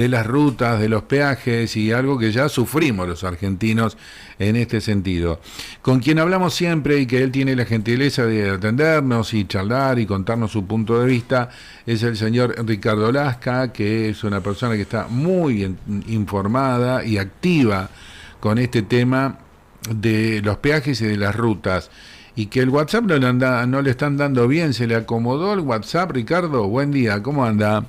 de las rutas, de los peajes y algo que ya sufrimos los argentinos en este sentido. Con quien hablamos siempre y que él tiene la gentileza de atendernos y charlar y contarnos su punto de vista es el señor Ricardo Lasca, que es una persona que está muy informada y activa con este tema de los peajes y de las rutas. Y que el WhatsApp no le están dando bien. ¿Se le acomodó el WhatsApp, Ricardo? Buen día, ¿cómo anda?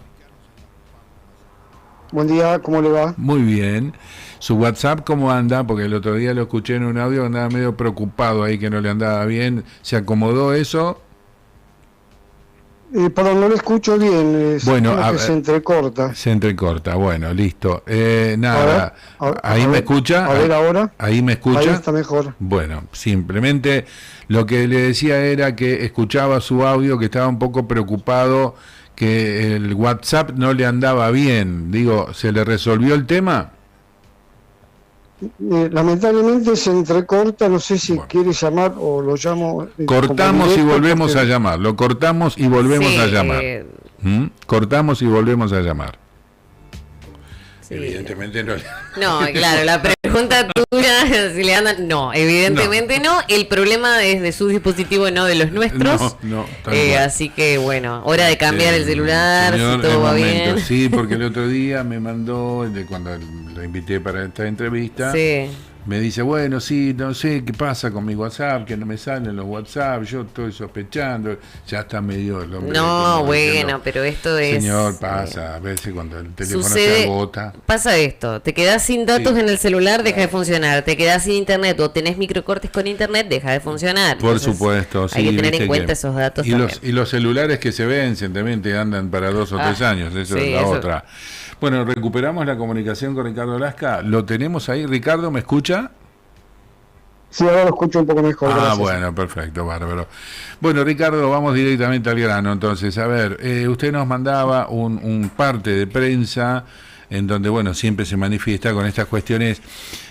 Buen día, ¿cómo le va? Muy bien. ¿Su WhatsApp cómo anda? Porque el otro día lo escuché en un audio, andaba medio preocupado ahí que no le andaba bien. ¿Se acomodó eso? Perdón, no le escucho bien. Bueno, que se entrecorta. Se entrecorta, bueno, listo. Nada, ¿ahí me escucha? A ver ahora. ¿Ahí me escucha? Ahí está mejor. Bueno, simplemente lo que le decía era que escuchaba su audio, que estaba un poco preocupado, que el WhatsApp no le andaba bien. Digo, ¿se le resolvió el tema? Lamentablemente se entrecorta, no sé si quiere llamar o lo llamo. Cortamos y volvemos a llamar. Lo cortamos y volvemos a llamar. Cortamos y volvemos a llamar. Sí. Evidentemente no. No, claro, la pregunta tuya, si le andan. No, evidentemente no. El problema es de su dispositivo, no de los nuestros. No. Así que bueno, hora de cambiar el celular, señor, si todo va bien. Sí, porque el otro día me mandó, cuando lo invité para esta entrevista. Sí. Me dice, bueno, sí, no sé qué pasa con mi WhatsApp, que no me salen los WhatsApp, yo estoy sospechando, ya está medio el hombre. No, bueno, pero esto es... Señor, pasa, a veces cuando el teléfono se agota. Pasa esto, te quedás sin datos en el celular, deja de funcionar, te quedás sin internet o tenés microcortes con internet, deja de funcionar. Por supuesto, sí. Hay que tener en cuenta esos datos y también. Y los celulares que se vencen también te andan para 2 o 3 años, eso es la otra. Bueno, recuperamos la comunicación con Ricardo Lasca. ¿Lo tenemos ahí? Ricardo, ¿me escucha? Sí, ahora lo escucho un poco mejor. Gracias. Bueno, perfecto, bárbaro. Bueno, Ricardo, vamos directamente al grano. Entonces, a ver, usted nos mandaba un parte de prensa en donde, bueno, siempre se manifiesta con estas cuestiones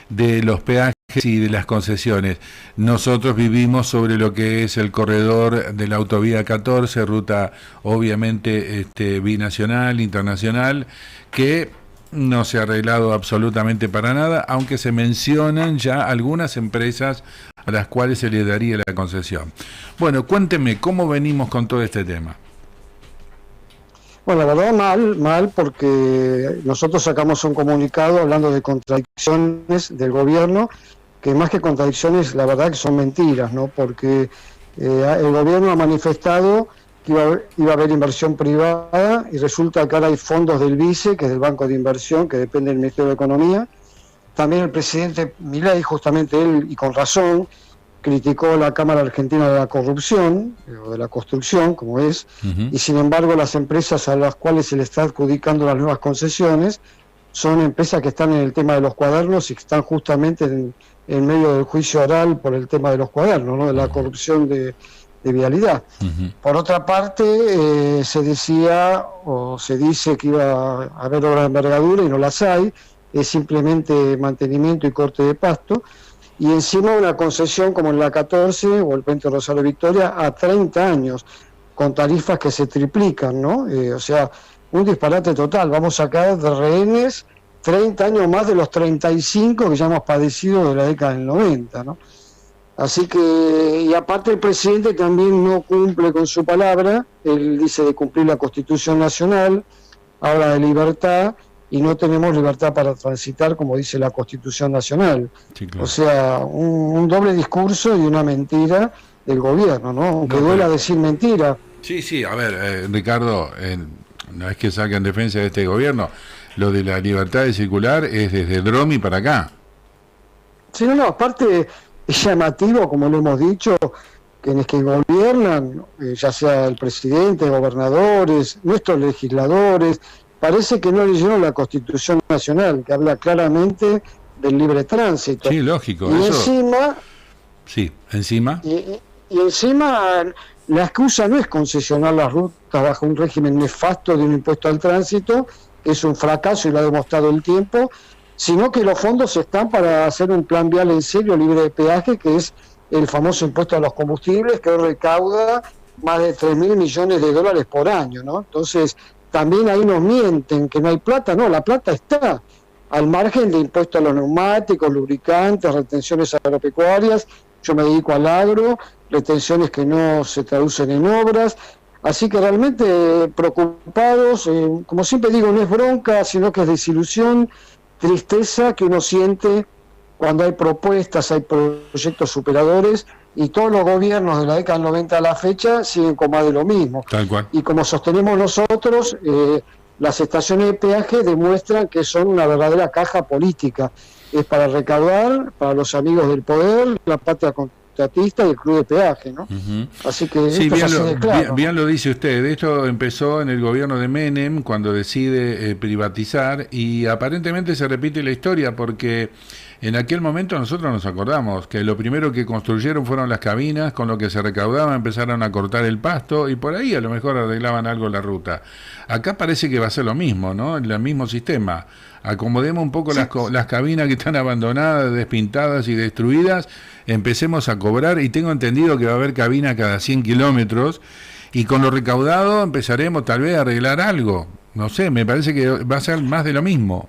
de los peajes y de las concesiones. Nosotros vivimos sobre lo que es el corredor de la autovía 14, ruta obviamente binacional, internacional, que no se ha arreglado absolutamente para nada, aunque se mencionan ya algunas empresas a las cuales se les daría la concesión. Bueno, cuénteme, ¿cómo venimos con todo este tema? Bueno, la verdad mal, porque nosotros sacamos un comunicado hablando de contradicciones del gobierno, que más que contradicciones, la verdad que son mentiras, ¿no? Porque el gobierno ha manifestado que iba a haber inversión privada y resulta que ahora hay fondos del BICE, que es del Banco de Inversión, que depende del Ministerio de Economía. También el presidente Milei, justamente él, y con razón, criticó la Cámara Argentina de la Corrupción, o de la Construcción, como es, y sin embargo las empresas a las cuales se le está adjudicando las nuevas concesiones son empresas que están en el tema de los cuadernos y que están justamente en medio del juicio oral por el tema de los cuadernos, ¿no? De la corrupción de vialidad. Por otra parte, se decía o se dice que iba a haber obras de envergadura y no las hay, es simplemente mantenimiento y corte de pasto, y encima una concesión como en la 14 o el Puente Rosario Victoria a 30 años, con tarifas que se triplican, ¿no? O sea, un disparate total, vamos a caer de rehenes 30 años más de los 35 que ya hemos padecido de la década del 90, ¿no? Así que, y aparte el presidente también no cumple con su palabra, él dice de cumplir la Constitución Nacional, habla de libertad, y no tenemos libertad para transitar como dice la Constitución Nacional. Sí, claro. O sea, un doble discurso y una mentira del gobierno, ¿no? Aunque duela decir mentira. Sí, a ver, Ricardo, no es que salga en defensa de este gobierno, lo de la libertad de circular es desde Dromi para acá. Sí, no, aparte es llamativo, como lo hemos dicho, quienes que gobiernan, ya sea el presidente, gobernadores, nuestros legisladores, parece que no leyeron la Constitución Nacional, que habla claramente del libre tránsito. Sí, lógico. Y encima... Sí, encima... Y encima la excusa no es concesionar las rutas bajo un régimen nefasto de un impuesto al tránsito, que es un fracaso y lo ha demostrado el tiempo, sino que los fondos están para hacer un plan vial en serio libre de peaje, que es el famoso impuesto a los combustibles, que hoy recauda más de $3.000 millones por año, ¿no? Entonces, también ahí nos mienten que no hay plata. No, la plata está, al margen de impuestos a los neumáticos, lubricantes, retenciones agropecuarias. Yo me dedico al agro, retenciones que no se traducen en obras. Así que realmente preocupados, como siempre digo, no es bronca, sino que es desilusión, tristeza que uno siente cuando hay propuestas, hay proyectos superadores, y todos los gobiernos de la década del 90 a la fecha siguen con más de lo mismo. Tal cual. Y como sostenemos nosotros, las estaciones de peaje demuestran que son una verdadera caja política. Es para recaudar, para los amigos del poder, la patria contratista y el club de peaje, ¿no? Así que sí, esto es así de claro. bien lo dice usted. Esto empezó en el gobierno de Menem, cuando decide privatizar, y aparentemente se repite la historia, porque en aquel momento nosotros nos acordamos que lo primero que construyeron fueron las cabinas, con lo que se recaudaba empezaron a cortar el pasto, y por ahí a lo mejor arreglaban algo la ruta. Acá parece que va a ser lo mismo, ¿no? El mismo sistema. Acomodemos un poco las cabinas que están abandonadas, despintadas y destruidas, empecemos a cobrar, y tengo entendido que va a haber cabina cada 100 kilómetros, y con lo recaudado empezaremos tal vez a arreglar algo. No sé, me parece que va a ser más de lo mismo.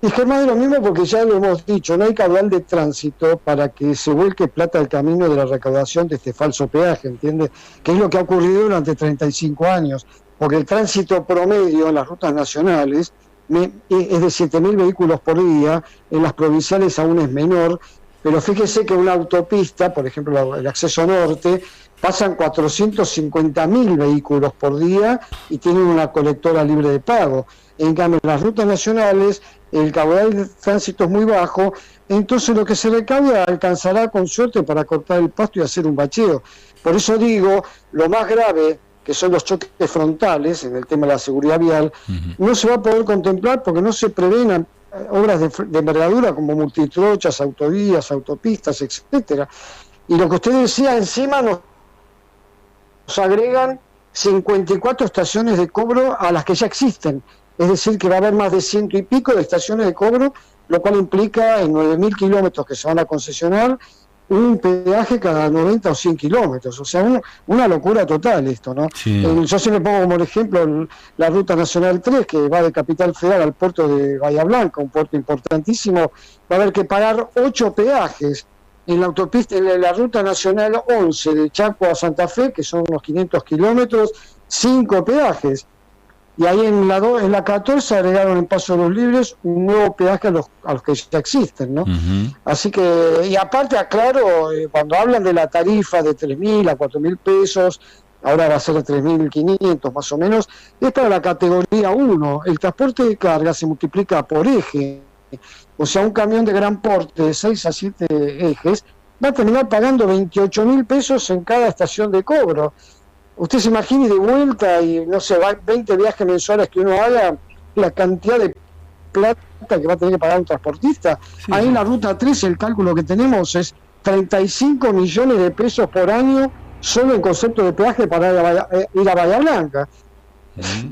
Es que es más de lo mismo, porque ya lo hemos dicho, no hay caudal de tránsito para que se vuelque plata al camino de la recaudación de este falso peaje, ¿entiendes? Que es lo que ha ocurrido durante 35 años, porque el tránsito promedio en las rutas nacionales es de 7.000 vehículos por día, en las provinciales aún es menor, pero fíjese que una autopista, por ejemplo el acceso norte, pasan 450.000 vehículos por día y tienen una colectora libre de pago. En cambio, en las rutas nacionales el caudal de tránsito es muy bajo, entonces lo que se recauda alcanzará con suerte para cortar el pasto y hacer un bacheo. Por eso digo, lo más grave, que son los choques frontales en el tema de la seguridad vial, no se va a poder contemplar porque no se prevén obras de envergadura como multitrochas, autovías, autopistas, etcétera. Y lo que usted decía, encima nos agregan 54 estaciones de cobro a las que ya existen. Es decir, que va a haber más de 100 y pico de estaciones de cobro, lo cual implica en 9.000 kilómetros que se van a concesionar un peaje cada 90 o 100 kilómetros. O sea, una locura total esto, ¿no? Sí. Yo siempre pongo como ejemplo la Ruta Nacional 3, que va de Capital Federal al puerto de Bahía Blanca, un puerto importantísimo. Va a haber que pagar 8 peajes. En la autopista, en la Ruta Nacional 11 de Chaco a Santa Fe, que son unos 500 kilómetros, 5 peajes. Y ahí en la 14 agregaron en Paso de los Libres un nuevo peaje a los que ya existen, ¿no? Así que, y aparte aclaro, cuando hablan de la tarifa de 3.000 a 4.000 pesos, ahora va a ser de 3.500 más o menos, es para la categoría 1. El transporte de carga se multiplica por eje. O sea, un camión de gran porte de 6 a 7 ejes va a terminar pagando 28.000 pesos en cada estación de cobro. Usted se imagine de vuelta y no sé, 20 viajes mensuales que uno haga, la cantidad de plata que va a tener que pagar un transportista. Sí. Ahí en la ruta 3 el cálculo que tenemos es 35 millones de pesos por año solo en concepto de peaje para ir a Bahía Blanca.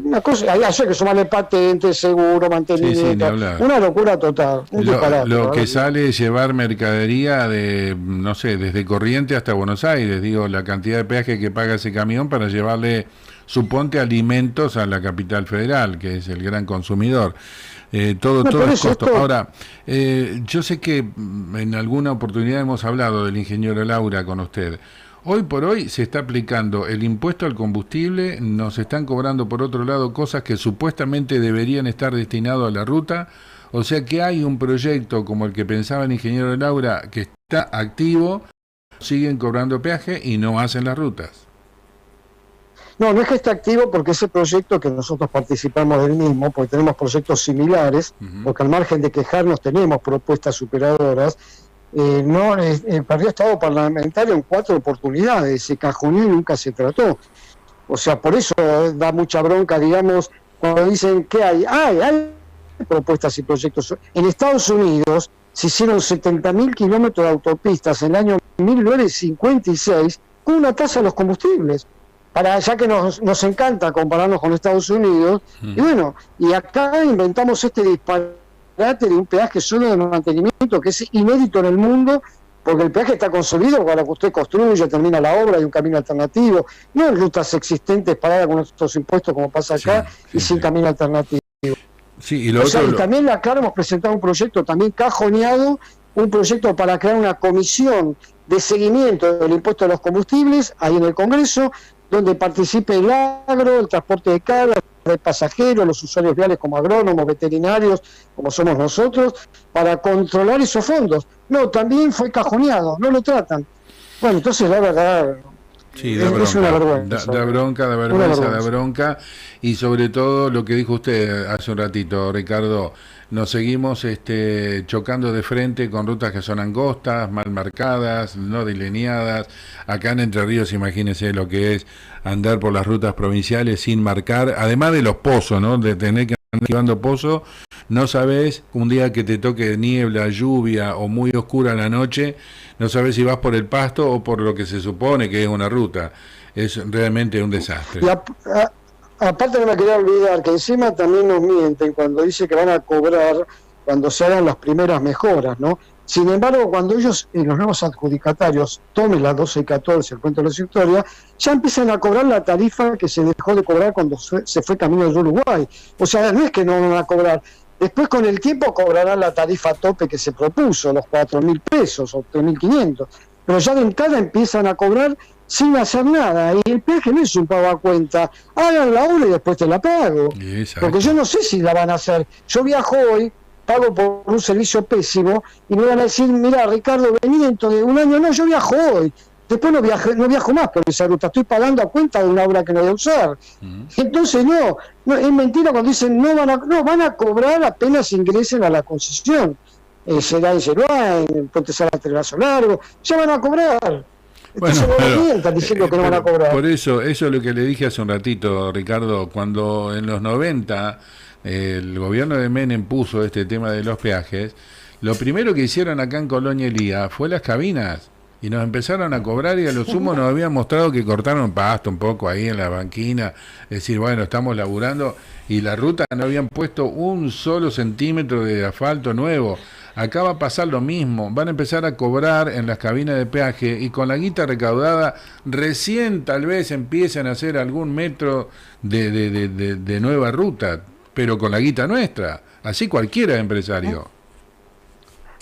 Una cosa, ahí hace que sumarle patente, seguro, mantenimiento, una locura total. Lo que sale es llevar mercadería de, no sé, desde Corrientes hasta Buenos Aires, digo, la cantidad de peaje que paga ese camión para llevarle, suponte, alimentos a la capital federal, que es el gran consumidor. Todo es costo. Ahora, yo sé que en alguna oportunidad hemos hablado del ingeniero Laura con usted. Hoy por hoy se está aplicando el impuesto al combustible, nos están cobrando por otro lado cosas que supuestamente deberían estar destinadas a la ruta, o sea que hay un proyecto como el que pensaba el ingeniero Laura que está activo, siguen cobrando peaje y no hacen las rutas. No es que esté activo, porque ese proyecto que nosotros participamos del mismo, porque tenemos proyectos similares, porque al margen de quejarnos tenemos propuestas superadoras. Perdió estado parlamentario en 4 oportunidades, se cajoneó y nunca se trató. O sea, por eso da mucha bronca, digamos, cuando dicen que hay propuestas y proyectos. En Estados Unidos se hicieron 70.000 kilómetros de autopistas en el año 1956 con una tasa de los combustibles, ya que nos encanta compararnos con Estados Unidos. Y bueno, y acá inventamos este disparate de un peaje solo de mantenimiento que es inédito en el mundo, porque el peaje está concebido para que usted construya, termina la obra y un camino alternativo, no en rutas existentes paradas con estos impuestos como pasa acá y sin camino alternativo. Sí, y lo otro, y también acá hemos presentado un proyecto también cajoneado, un proyecto para crear una comisión de seguimiento del impuesto a los combustibles ahí en el Congreso, donde participe el agro, el transporte de carga, de pasajeros, los usuarios viales como agrónomos, veterinarios, como somos nosotros, para controlar esos fondos. No, también fue cajoneado, no lo tratan. Bueno, entonces la verdad... Sí, es una vergüenza. Da bronca, da vergüenza, da bronca. Y sobre todo lo que dijo usted hace un ratito, Ricardo, nos seguimos chocando de frente con rutas que son angostas, mal marcadas, no delineadas. Acá en Entre Ríos, imagínense lo que es andar por las rutas provinciales sin marcar, además de los pozos, ¿no? De tener que andar esquivando pozos, no sabes, un día que te toque niebla, lluvia o muy oscura la noche, no sabes si vas por el pasto o por lo que se supone que es una ruta. Es realmente un desastre. Aparte no me quería olvidar que encima también nos mienten cuando dice que van a cobrar cuando se hagan las primeras mejoras, ¿no? Sin embargo, cuando ellos, los nuevos adjudicatarios, tomen las 12 y 14, el cuento de la historia, ya empiezan a cobrar la tarifa que se dejó de cobrar cuando se fue camino de Uruguay. O sea, no es que no van a cobrar. Después, con el tiempo, cobrarán la tarifa tope que se propuso, los 4.000 pesos o 3.500. Pero ya de entrada empiezan a cobrar sin hacer nada. Y el peaje no es un pago a cuenta. Hagan la obra y después te la pago. Porque yo no sé si la van a hacer. Yo viajo hoy, pago por un servicio pésimo, y me van a decir, mira, Ricardo, vení dentro de un año. No, yo viajo hoy. Después no viajo más por esa ruta. Estoy pagando a cuenta de una obra que no voy a usar. Entonces, no, es mentira cuando dicen van a cobrar apenas ingresen a la concesión. Será en Yeruá, en Puente Sala Telegraso Largo, ya van a cobrar. Bueno, están diciendo que no van a cobrar. Por eso es lo que le dije hace un ratito, Ricardo, cuando en los 90 el gobierno de Menem puso este tema de los peajes, lo primero que hicieron acá en Colonia Elía fue las cabinas. Y nos empezaron a cobrar y a lo sumo nos habían mostrado que cortaron pasto un poco ahí en la banquina, es decir, bueno, estamos laburando y la ruta no habían puesto un solo centímetro de asfalto nuevo. Acá va a pasar lo mismo, van a empezar a cobrar en las cabinas de peaje y con la guita recaudada recién tal vez empiecen a hacer algún metro de nueva ruta, pero con la guita nuestra, así cualquiera es empresario.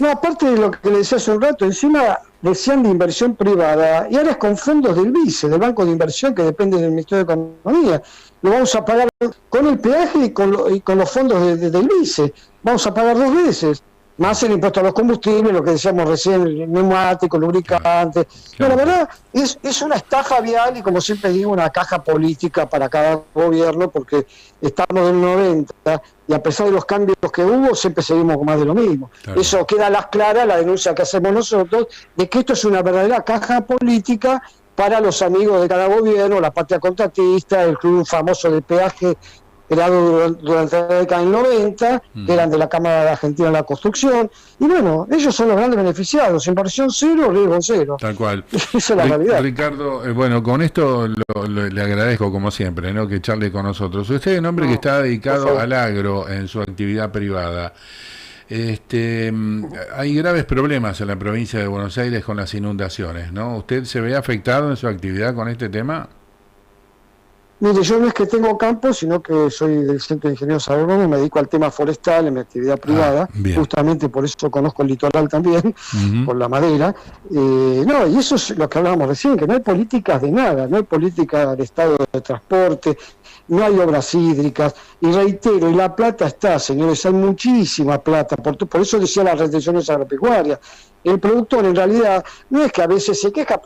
No, aparte de lo que le decía hace un rato, encima decían de inversión privada, y ahora es con fondos del BICE, del Banco de Inversión, que depende del Ministerio de Economía. Lo vamos a pagar con el peaje y con los fondos del BICE. Vamos a pagar 2 veces, más el impuesto a los combustibles, lo que decíamos recién, el neumático, lubricante. No, la verdad, es una estafa vial y, como siempre digo, una caja política para cada gobierno, porque estamos en el 90 y a pesar de los cambios que hubo, siempre seguimos con más de lo mismo. Claro. Eso queda a las claras, la denuncia que hacemos nosotros, de que esto es una verdadera caja política para los amigos de cada gobierno, la patria contratista, el club famoso de peaje creado durante la década del 90, que eran de la Cámara de Argentina de la Construcción, y bueno, ellos son los grandes beneficiados, inversión cero, riesgo cero. Tal cual. Esa es la realidad. Ricardo, bueno, con esto le agradezco como siempre, ¿no?, que charle con nosotros. Usted es un hombre que está dedicado al agro en su actividad privada. Hay graves problemas en la provincia de Buenos Aires con las inundaciones, ¿no? ¿Usted se ve afectado en su actividad con este tema? Mire, yo no es que tengo campo, sino que soy del Centro de Ingenieros Agrónomos, me dedico al tema forestal en mi actividad privada, justamente por eso conozco el litoral también, por la madera. No, y eso es lo que hablábamos recién, que no hay políticas de nada, no hay política de estado de transporte, no hay obras hídricas, y reitero, y la plata está, señores, hay muchísima plata, por eso decía las retenciones agropecuarias. El productor en realidad no es que a veces se queja,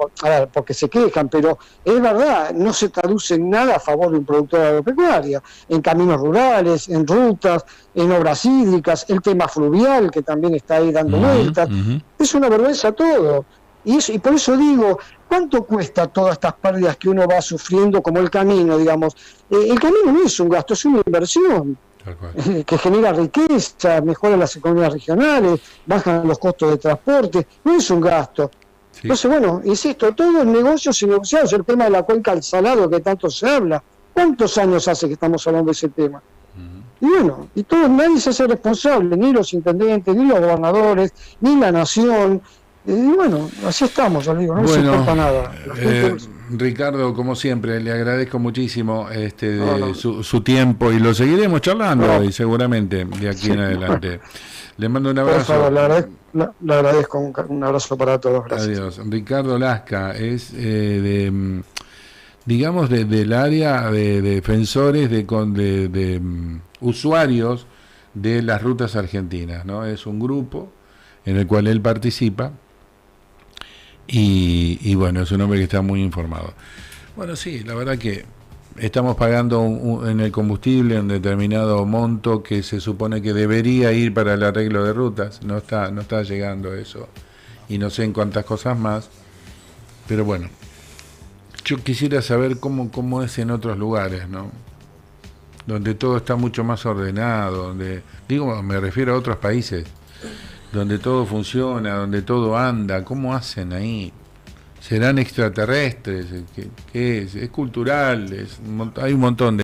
porque se quejan, pero es verdad, no se traduce en nada a favor de un productor agropecuario, en caminos rurales, en rutas, en obras hídricas, el tema fluvial que también está ahí dando vueltas, es una vergüenza todo. Y por eso digo, ¿cuánto cuesta todas estas pérdidas que uno va sufriendo como el camino, digamos? El camino no es un gasto, es una inversión que genera riqueza, mejora las economías regionales, bajan los costos de transporte, no es un gasto. Entonces, bueno, insisto, todos negocios y negociados, el tema de la cuenca del Salado que tanto se habla, ¿cuántos años hace que estamos hablando de ese tema? Y bueno, nadie se hace responsable, ni los intendentes, ni los gobernadores, ni la nación. Y bueno, así estamos, ya le digo, no se Bueno, importa nada. La gente, Ricardo, como siempre, le agradezco muchísimo no. su tiempo y lo seguiremos charlando No, y seguramente de aquí sí, en adelante. Le mando un por abrazo. favor, le agradezco un abrazo para todos, gracias. Adiós. Ricardo Lasca es digamos, del área de defensores de usuarios de las rutas argentinas, ¿no? Es un grupo en el cual él participa y bueno, es un hombre que está muy informado. Bueno, sí, la verdad que estamos pagando en el combustible un determinado monto que se supone que debería ir para el arreglo de rutas, no está llegando eso y no sé en cuántas cosas más, pero bueno, yo quisiera saber cómo es en otros lugares, ¿no? Donde todo está mucho más ordenado, me refiero a otros países, donde todo funciona, donde todo anda, ¿cómo hacen ahí? ¿Serán extraterrestres? ¿Qué es? ¿Es cultural? Hay un montón de